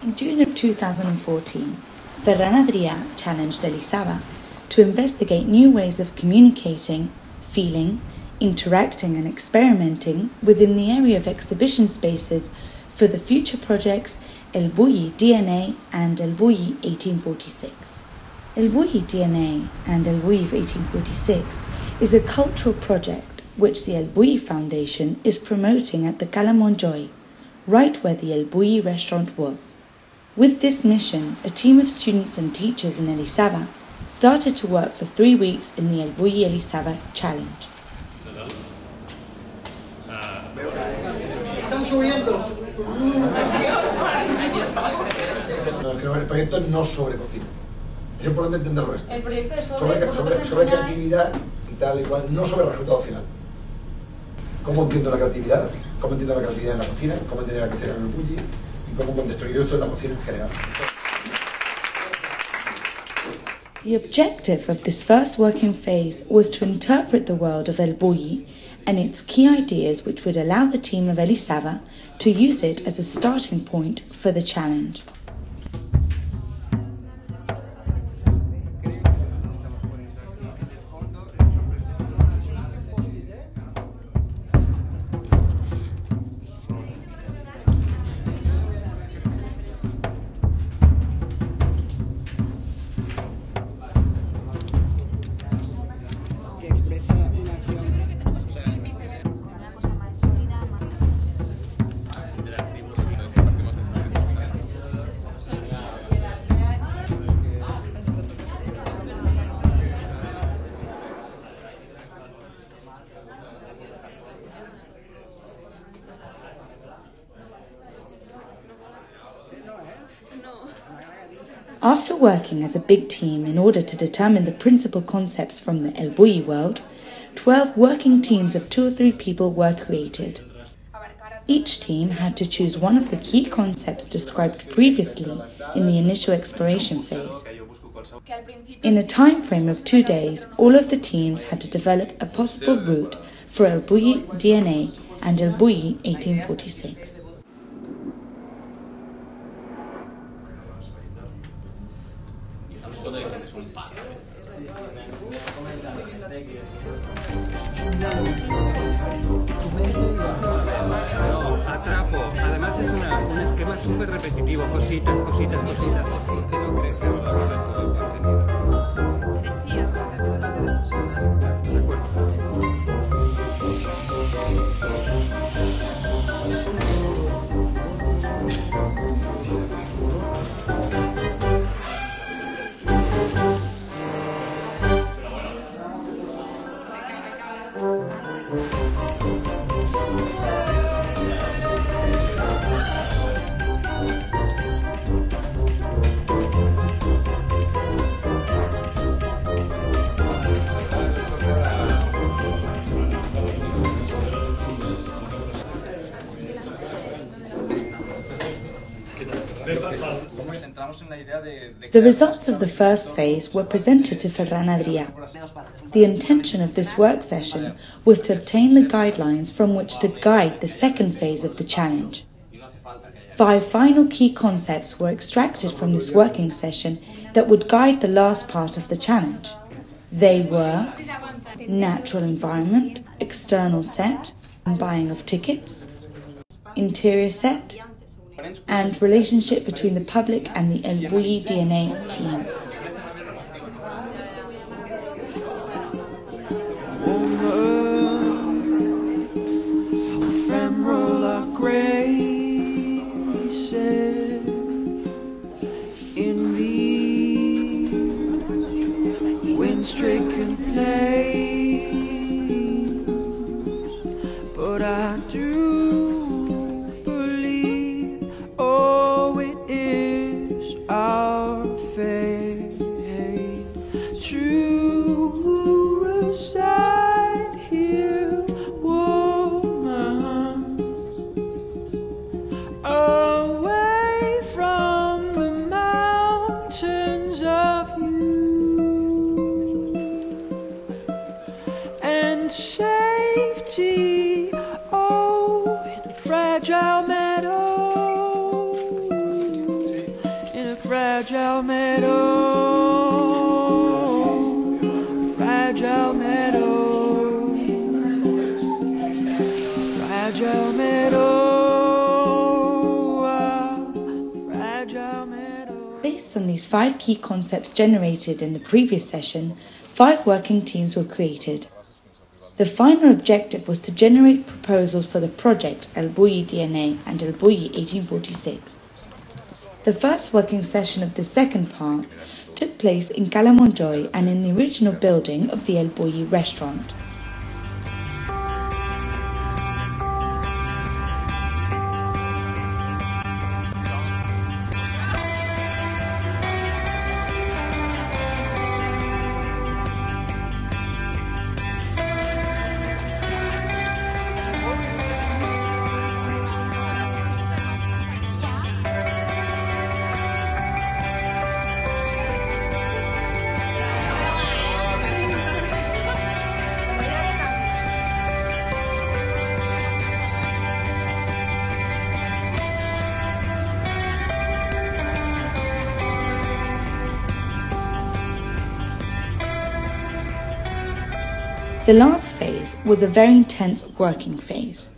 In June of 2014, Ferran Adrià challenged Elisava to investigate new ways of communicating, feeling, interacting and experimenting within the area of exhibition spaces for the future projects ElBulli DNA and ElBulli1846. ElBulli DNA and ElBulli1846 is a cultural project which the ElBulliFoundation is promoting at the Cala Montjoi, right where the ElBulli restaurant was. With this mission, a team of students and teachers in Elisava started to work for 3 weeks in the ElBulli Elisava challenge. Están subiendo. El proyecto no es sobre cocina. Es importante entenderlo esto. El proyecto es sobre creatividad y tal y cual, no sobre el resultado final. ¿Cómo entiendo la creatividad? ¿Cómo entiendo la creatividad en la cocina? ¿Cómo entiendo la creatividad en el ElBulli? ¿Y cómo construir esto en la cocina en general? The objective of this first working phase was to interpret the world of ElBulli and its key ideas which would allow the team of Elisava to use it as a starting point for the challenge. After working as a big team in order to determine the principal concepts from the ElBulli world, 12 working teams of 2 or 3 people were created. Each team had to choose one of the key concepts described previously in the initial exploration phase. In a time frame of 2 days, all of the teams had to develop a possible route for ElBulli DNA and ElBulli1846. Atrapo. Además es un esquema súper repetitivo, cositas, cositas, cositas, que no crece a lo largo de todo el contenido. The results of the first phase were presented to Ferran Adrià. The intention of this work session was to obtain the guidelines from which to guide the second phase of the challenge. 5 final key concepts were extracted from this working session that would guide the last part of the challenge. They were natural environment, external set, buying of tickets, interior set, and relationship between the public and the ElBulli DNA team. Stricken place, but I do believe, oh, it is our fate to reside here, woman, away from the mountains of you. Safety, oh, in a fragile meadow. fragile meadow, fragile meadow, fragile meadow, fragile meadow. Based on these 5 key concepts generated in the previous session, 5 working teams were created. The final objective was to generate proposals for the project ElBulli DNA and ElBulli 1846. The first working session of the second part took place in Cala Montjoi and in the original building of the ElBulli restaurant. The last phase was a very intense working phase.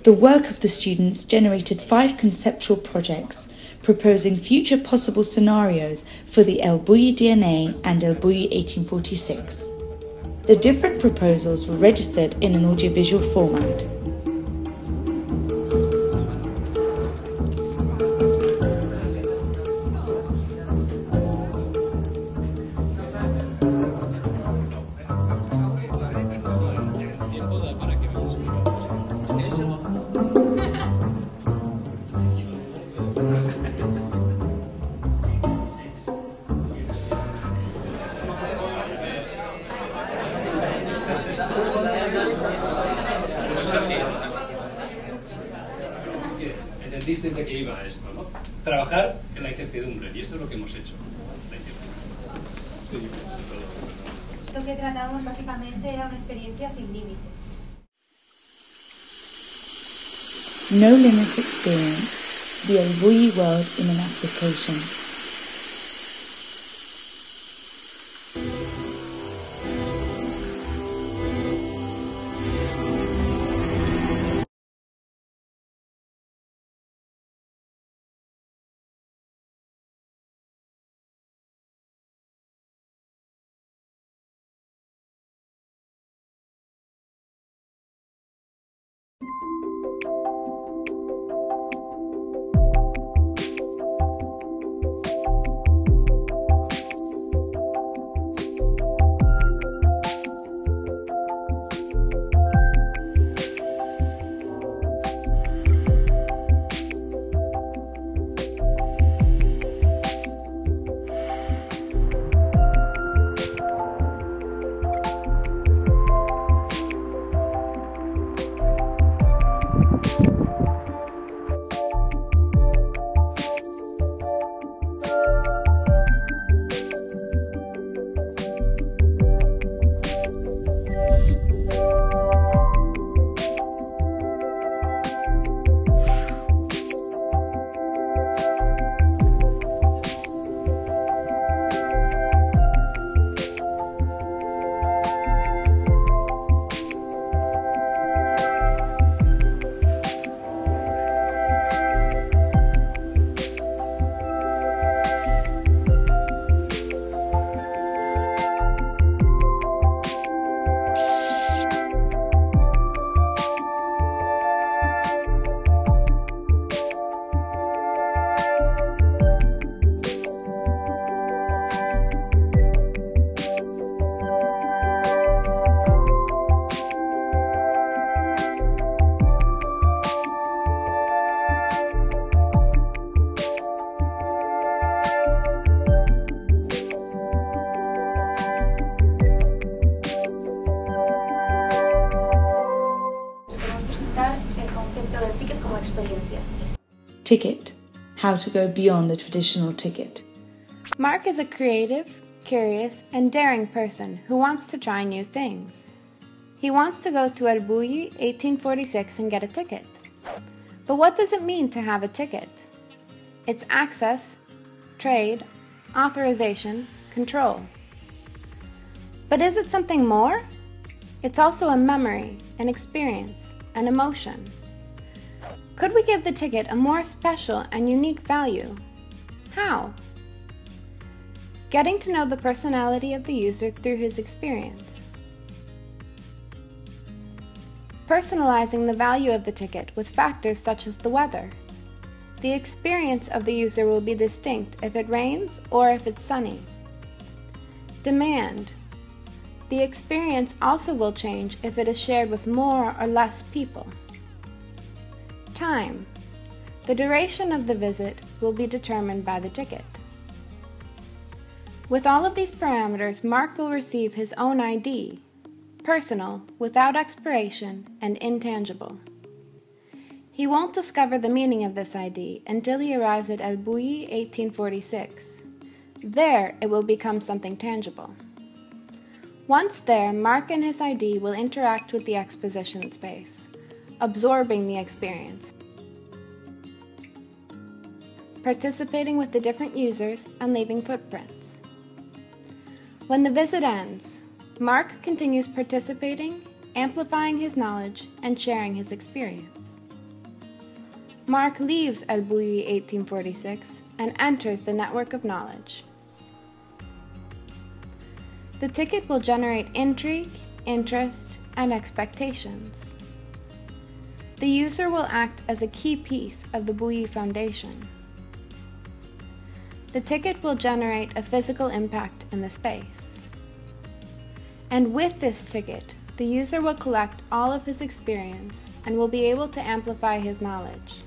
The work of the students generated 5 conceptual projects proposing future possible scenarios for the ElBulli DNA and ElBulli 1846. The different proposals were registered in an audiovisual format. Entendiste desde que iba esto, ¿no? Trabajar en la incertidumbre, y esto es lo que hemos hecho. La incertidumbre. Lo que tratábamos básicamente era una experiencia sin límite. No limit experience, the ElBulli world in an application. Ticket, how to go beyond the traditional ticket. Mark is a creative, curious, and daring person who wants to try new things. He wants to go to ElBulli 1846 and get a ticket. But what does it mean to have a ticket? It's access, trade, authorization, control. But is it something more? It's also a memory, an experience, an emotion. Could we give the ticket a more special and unique value? How? Getting to know the personality of the user through his experience. Personalizing the value of the ticket with factors such as the weather. The experience of the user will be distinct if it rains or if it's sunny. Demand. The experience also will change if it is shared with more or less people. Time. The duration of the visit will be determined by the ticket. With all of these parameters, Mark will receive his own ID, personal, without expiration, and intangible. He won't discover the meaning of this ID until he arrives at ElBulli 1846. There, it will become something tangible. Once there, Mark and his ID will interact with the exposition space, absorbing the experience, participating with the different users, and leaving footprints. When the visit ends, Mark continues participating, amplifying his knowledge, and sharing his experience. Mark leaves ElBulli 1846 and enters the network of knowledge. The ticket will generate intrigue, interest, and expectations. The user will act as a key piece of the ElBulliFoundation. The ticket will generate a physical impact in the space. And with this ticket, the user will collect all of his experience and will be able to amplify his knowledge.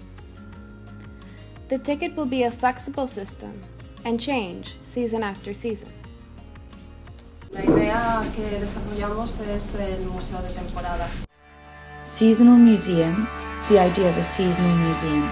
The ticket will be a flexible system and change season after season. La idea que desarrollamos es el museo de temporada. Seasonal museum, the idea of a seasonal museum.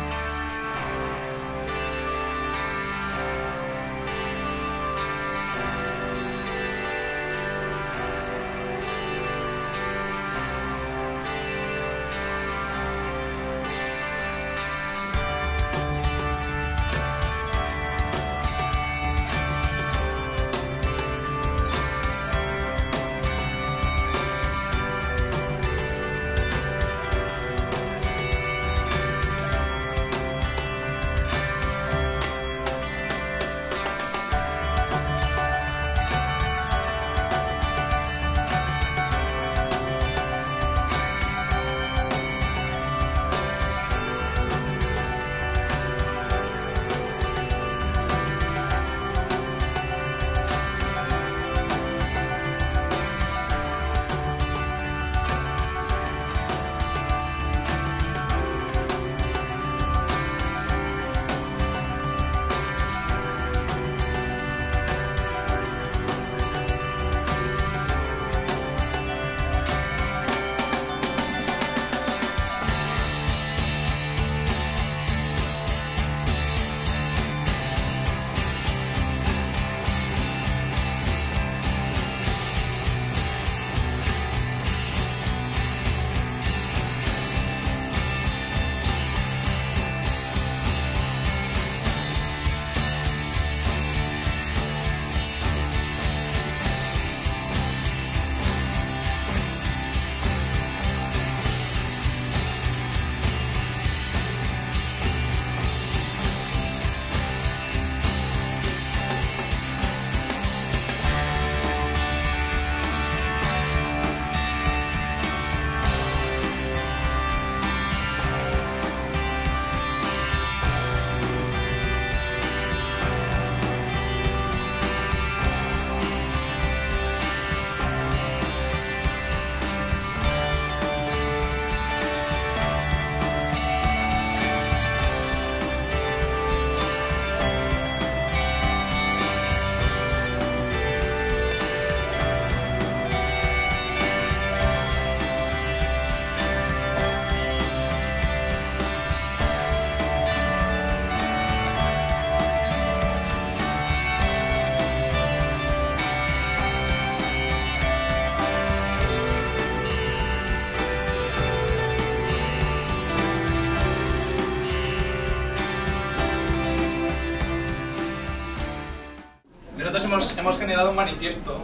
hemos generado un manifiesto,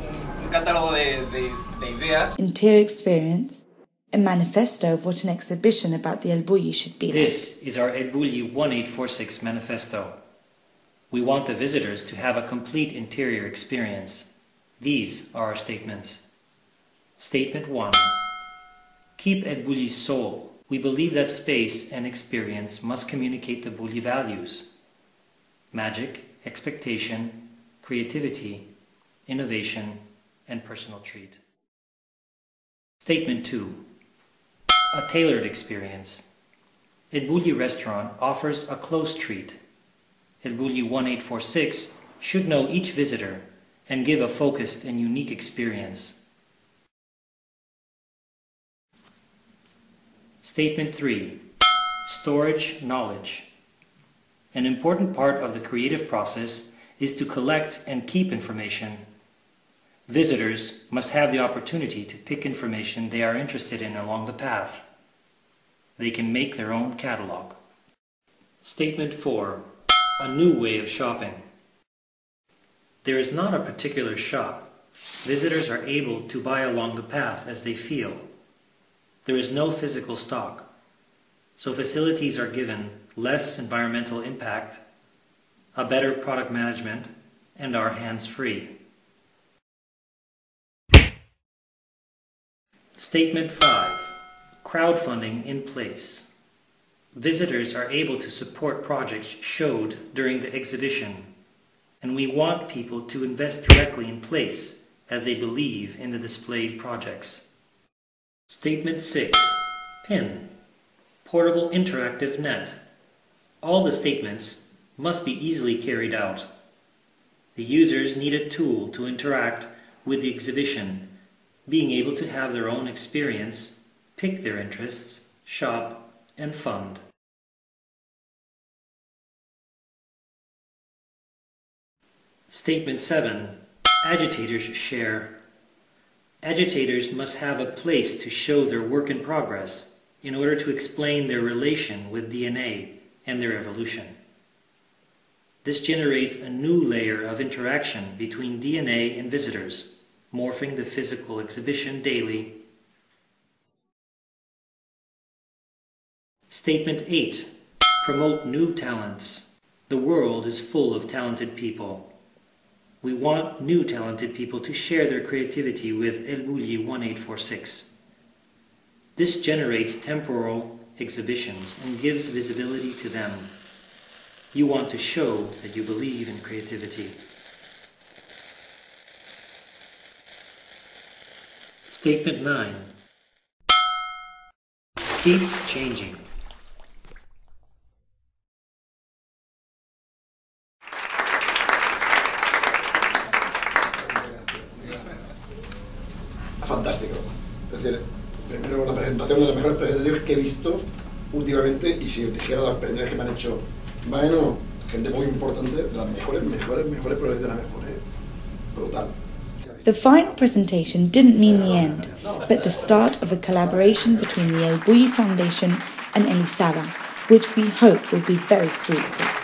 un catálogo de ideas. Interior experience, a manifesto of what an exhibition about the ElBulli should be like. This is our ElBulli 1846 manifesto. We want the visitors to have a complete interior experience. These are our statements. Statement 1. Keep ElBulli's soul. We believe that space and experience must communicate the Bulli values: magic, expectation, creativity, innovation, and personal treat. Statement 2. A tailored experience. ElBulli restaurant offers a close treat. ElBulli 1846 should know each visitor and give a focused and unique experience. Statement 3. Storage knowledge. An important part of the creative process is to collect and keep information. Visitors must have the opportunity to pick information they are interested in along the path. They can make their own catalog. Statement 4. A new way of shopping. There is not a particular shop. Visitors are able to buy along the path as they feel. There is no physical stock, so facilities are given less environmental impact, a better product management, and are hands-free. Statement 5. Crowdfunding in place. Visitors are able to support projects showed during the exhibition, and we want people to invest directly in place as they believe in the displayed projects. Statement 6. PIN. Portable interactive net. All the statements must be easily carried out. The users need a tool to interact with the exhibition, being able to have their own experience, pick their interests, shop, and fund. Statement 7. Agitators share. Agitators must have a place to show their work in progress in order to explain their relation with DNA and their evolution. This generates a new layer of interaction between DNA and visitors, morphing the physical exhibition daily. Statement 8. Promote new talents. The world is full of talented people. We want new talented people to share their creativity with ElBulli 1846. This generates temporal exhibitions and gives visibility to them. You want to show that you believe in creativity. Statement 9. Keep changing. Fantástico. Es decir, primero una presentación de las mejores presentaciones que he visto últimamente, y si os dijera las presentaciones que me han hecho, bueno, gente muy importante, de las mejores, pero de las mejores. Brutal. The final presentation didn't mean the end, but the start of a collaboration between the ElBulliFoundation and Elisava, which we hope will be very fruitful.